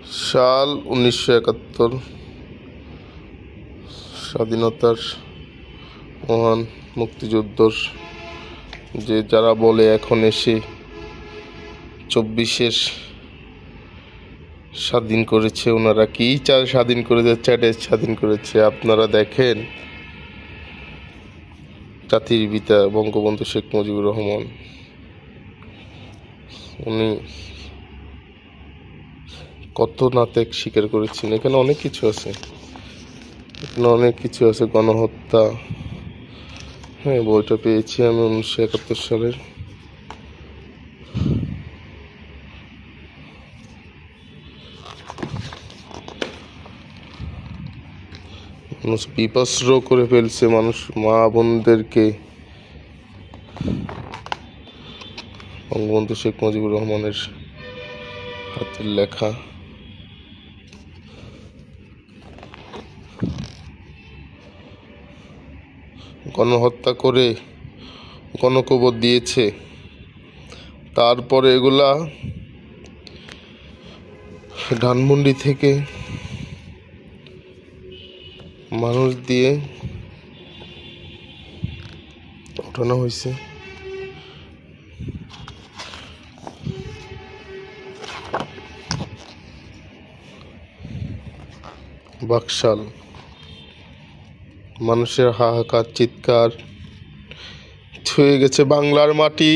সাল 1971 স্বাধীনতার মহান মুক্তিযুদ্ধর যে যারা বলে এখন এসে 24-এর স্বাধীন করেছে, ওনারা কি চায় স্বাধীন করেছে, চ্যাটে স্বাধীন করেছে। আপনারা দেখেন জাতির পিতা বঙ্গবন্ধু শেখ মুজিবুর রহমান, উনি কত না ত্যাগ স্বীকার করেছেন। এখানে অনেক কিছু আছে, গণহত্যা। হ্যাঁ, বইটা পেয়েছি আমি 1971 সালের। মানুষ বিপস্র করে ফেলছে, মানুষ মা বোনদেরকে। বঙ্গবন্ধু শেখ মুজিবুর রহমানের হাতের লেখা। গণহত্যা করে গণকবর দিয়েছে, তারপরে এগুলা ধানমন্ডি থেকে মানুষ দিয়ে ওঠানো হয়েছে। বাকশাল, মানুষের হাহাকার চিৎকার ছুঁয়ে গেছে বাংলার মাটি।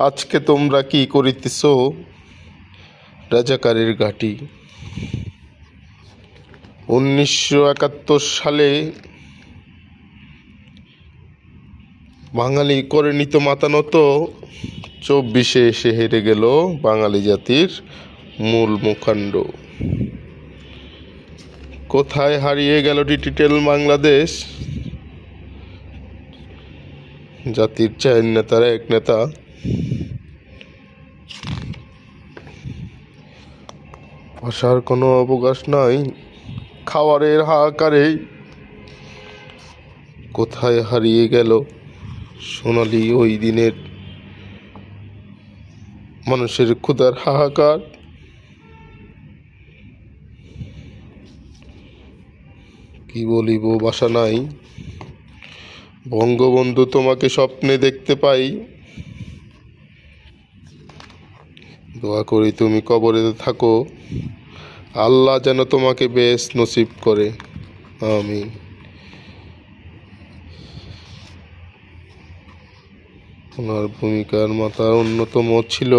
আজকে তোমরা কি করিতেছ রাজাকারের ঘাঁটি। 1971 সালে বাঙালি করে নিত মাতানত, 24-এ এসে হেরে গেল বাঙালি জাতির মূল মুখাণ্ড। কোথায় হারিয়ে গেল ডিজিটাল বাংলাদেশ। জাতির 4 নেতার এক নেতা ভাষার কোনো অবকাশ নাই, খাওয়ারের হাহাকারে কোথায় হারিয়ে গেল সোনালি ওই দিনের মানুষের ক্ষুধার হাহাকার। কি বলিব, ভাষা নাই। বঙ্গবন্ধু তোমাকে স্বপ্নে দেখতে পাই, দোয়া করি তুমি কবরে থাকো, আল্লাহ যেন তোমাকে বেশ নসিব করে, আমিন। ওনার ভূমিকার মাথা অন্যতম ছিল